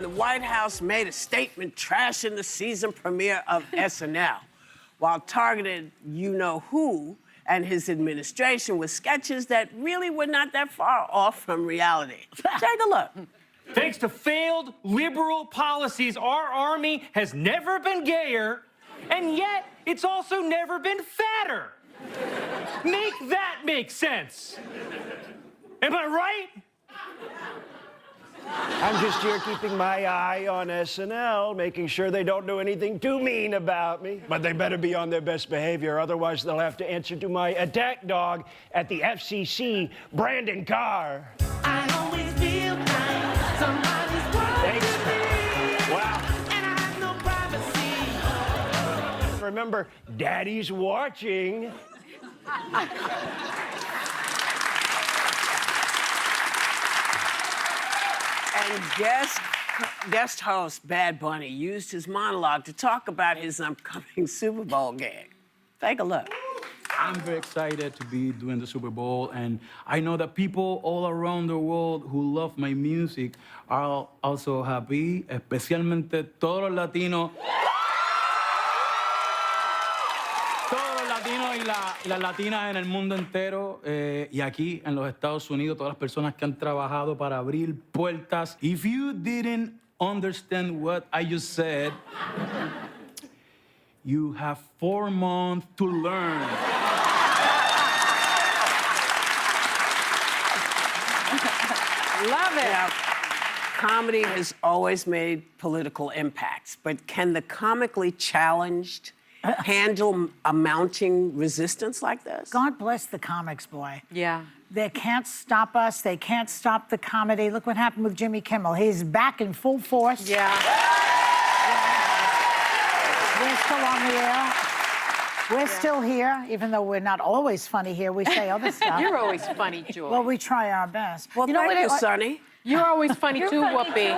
The White House made a statement trashing the season premiere of SNL, while targeting you-know-who and his administration with sketches that really were not that far off from reality. Take a look. Thanks to failed liberal policies, our army has never been gayer, and yet it's also never been fatter. Make that make sense. Am I right? I'm just here keeping my eye on SNL, making sure they don't do anything too mean about me. But they better be on their best behavior, otherwise they'll have to answer to my attack dog at the FCC, Brandon Carr. I always feel like somebody's watching me. Wow. And I have no privacy. Remember, Daddy's watching. And guest host Bad Bunny used his monologue to talk about his upcoming Super Bowl gig. Take a look. I'm very excited to be doing the Super Bowl, and I know that people all around the world who love my music are also happy, especialmente todos los latinos. Todos los latinos y las latinas en el mundo entero y aquí en los Estados Unidos, todas las personas que han trabajado para abrir puertas. If you didn't understand what I just said, you have 4 months to learn. Love it. Now, comedy has always made political impacts, but can the comically challenged handle a mounting resistance like this? God bless the comics, boy. Yeah. They can't stop us. They can't stop the comedy. Look what happened with Jimmy Kimmel. He's back in full force. Yeah. We're still on the air. We're still here, even though we're not always funny here. We say other stuff. You're always funny, Joy. Well, we try our best. Well, thank you, Sonny. You're always funny too, Whoopi.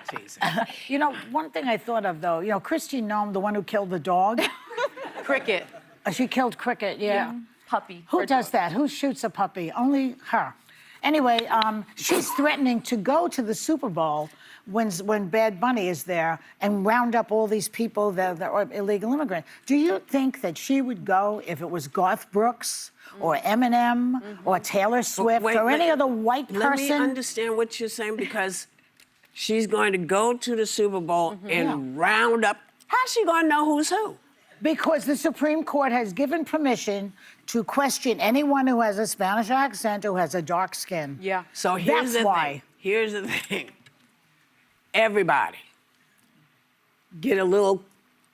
Jesus. You know, one thing I thought of, though, Christy Nome, the one who killed the dog. Cricket. She killed Cricket, yeah. Puppy. Who does that? Who shoots a puppy? Only her. Anyway, she's threatening to go to the Super Bowl when Bad Bunny is there and round up all these people that are illegal immigrants. Do you think that she would go if it was Garth Brooks or Eminem or Taylor Swift or any other white person? Let me understand what you're saying, because she's going to go to the Super Bowl and round up. How's she going to know who's who? Because the Supreme Court has given permission to question anyone who has a Spanish accent, who has a dark skin. Yeah. So here's That's the why. thing. Here's the thing. Everybody, get a little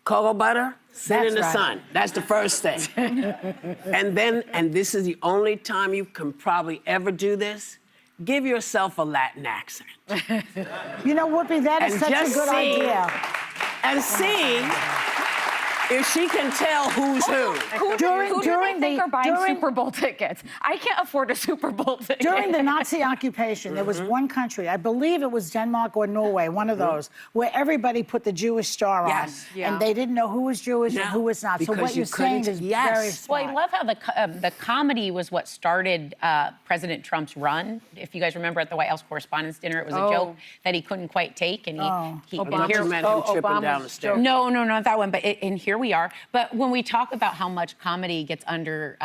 cocoa butter, sit in the sun. That's the first thing. And this is the only time you can probably ever do this, give yourself a Latin accent. You know, Whoopi, that is such a good idea. And see if she can tell who's who. Who do they think are buying Super Bowl tickets? I can't afford a Super Bowl ticket. During the Nazi occupation, there was one country, I believe it was Denmark or Norway, one of those, where everybody put the Jewish star on. Yeah. And they didn't know who was Jewish and who was not. So what you're saying is very smart. Well, I love how the comedy was what started President Trump's run. If you guys remember at the White House Correspondents' Dinner, it was a joke that he couldn't quite take, and he Meant him tripping down the stairs. No, not that one. But and here we are. But when we talk about how much comedy gets under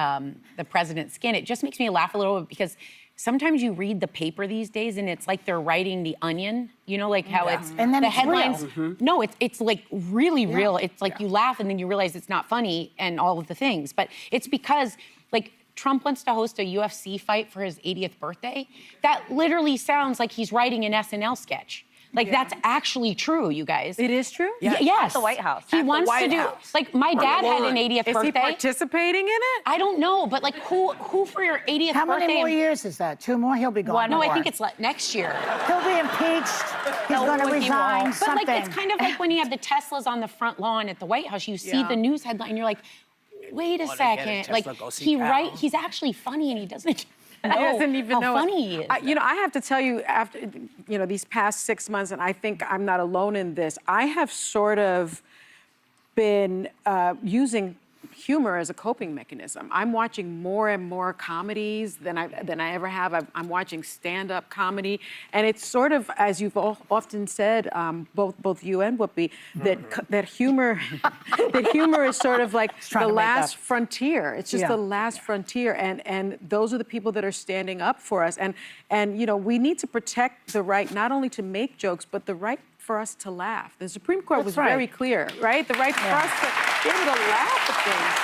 the president's skin, it just makes me laugh a little bit, because sometimes you read the paper these days and it's like they're writing The Onion, like how it's and then the it's headlines. real. No, it's like really real. It's like you laugh and then you realize it's not funny and all of the things. But it's because Trump wants to host a UFC fight for his 80th birthday. That literally sounds like he's writing an SNL sketch. That's actually true, you guys. It is true? Yes. At the White House. He wants to do, my dad had an 80th birthday. Is he participating in it? I don't know, but who for your 80th How birthday? many more years is that? 2 more? He'll be gone. No, I think it's next year. He'll be impeached. He's going to resign, But something. it's kind of like when you have the Teslas on the front lawn at the White House, you see the news headline, you're like, wait a second. He's actually funny and he doesn't He doesn't even how know funny he is. I have to tell you, after these past 6 months, and I think I'm not alone in this, I have sort of been using humor as a coping mechanism. I'm watching more and more comedies than I ever have. I'm watching stand-up comedy, and it's sort of, as you've often said, both you and Whoopi, that humor that humor is sort of like the last frontier. It's just the last frontier, and those are the people that are standing up for us. And you know, we need to protect the right not only to make jokes, but the right for us to laugh. The Supreme Court was very clear, right? The right for us to be able to laugh at things.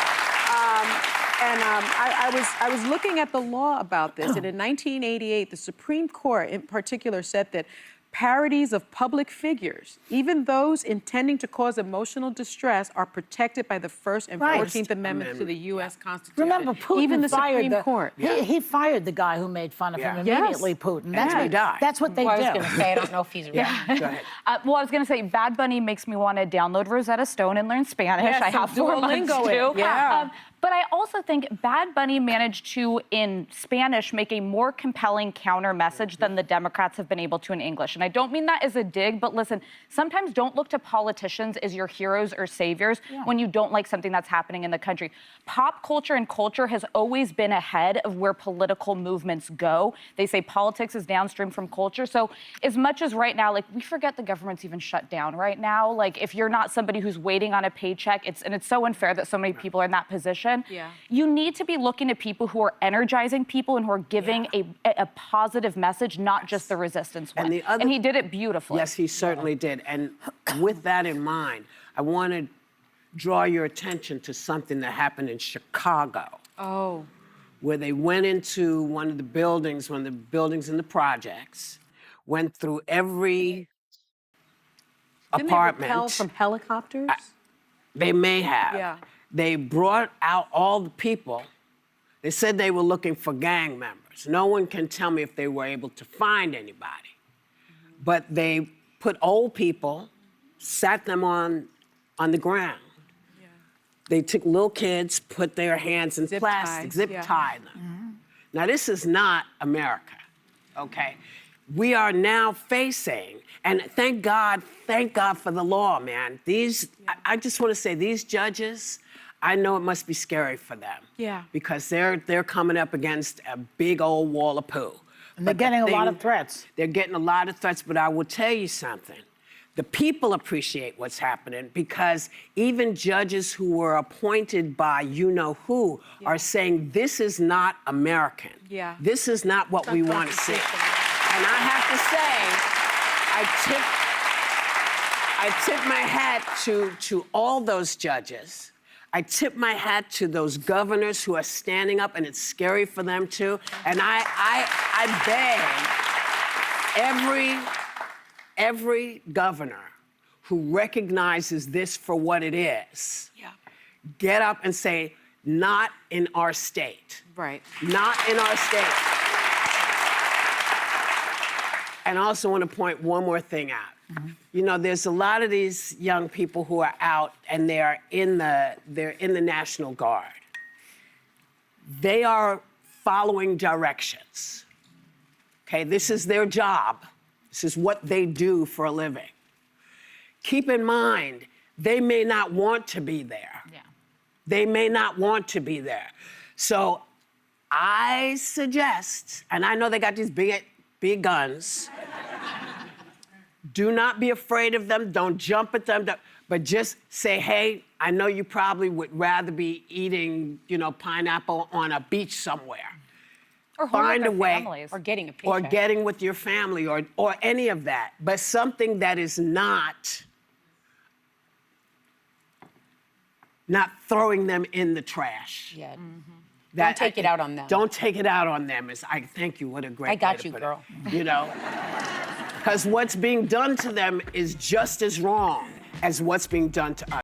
I was looking at the law about this, and in 1988, the Supreme Court in particular said that parodies of public figures, even those intending to cause emotional distress, are protected by the First and 14th Amendments to the U.S. Constitution. Remember, Putin even the fired Supreme Court. He fired the guy who made fun of him immediately, Putin. That's what they do. I was going to say, I don't know if he's real. Go ahead. Well, I was going to say, Bad Bunny makes me want to download Rosetta Stone and learn Spanish. Yes, I have 4 months Duolingo to. Yeah. But I also think Bad Bunny managed to, in Spanish, make a more compelling counter message than the Democrats have been able to in English. And I don't mean that as a dig, but listen, sometimes don't look to politicians as your heroes or saviors when you don't like something that's happening in the country. Pop culture and culture has always been ahead of where political movements go. They say politics is downstream from culture. So as much as right now, like, we forget the government's even shut down right now. Like, if you're not somebody who's waiting on a paycheck, it's so unfair that so many people are in that position. You need to be looking at people who are energizing people and who are giving a positive message, not just the resistance one. And he did it beautifully. Yes, he certainly did. And with that in mind, I want to draw your attention to something that happened in Chicago. Oh. Where they went into one of the buildings in the projects, went through every Didn't apartment. they repel from helicopters? They may have. Yeah. They brought out all the people. They said they were looking for gang members. No one can tell me if they were able to find anybody. But they put old people, sat them on the ground. They took little kids, put their hands in plastic, zip-tied them. Now, this is not America, okay? We are now facing, and thank God for the law, man. I just want to say, these judges, I know it must be scary for them. Yeah. Because they're coming up against a big old wall of poo. And they're getting a lot of threats. They're getting a lot of threats, but I will tell you something. The people appreciate what's happening because even judges who were appointed by you-know-who are saying, this is not American. Yeah. This is not what we want to see. And I have to say, I tip my hat to all those judges. I tip my hat to those governors who are standing up, and it's scary for them too. And I beg every governor who recognizes this for what it is, get up and say, not in our state. Right. Not in our state. And I also want to point one more thing out. You know, there's a lot of these young people who are out and they're in the National Guard. They are following directions. Okay, this is their job. This is what they do for a living. Keep in mind, they may not want to be there. They may not want to be there. So I suggest, and I know they got these big guns. Do not be afraid of them. Don't jump at them. But just say, hey, I know you probably would rather be eating, pineapple on a beach somewhere. Or find a way. Families. Or getting a paycheck. Or getting with your family or any of that. But something that is not throwing them in the trash. Yeah. Don't take it out on them. Don't take it out on them. Thank you. What a great I got way to you, put girl. It. Because what's being done to them is just as wrong as what's being done to us.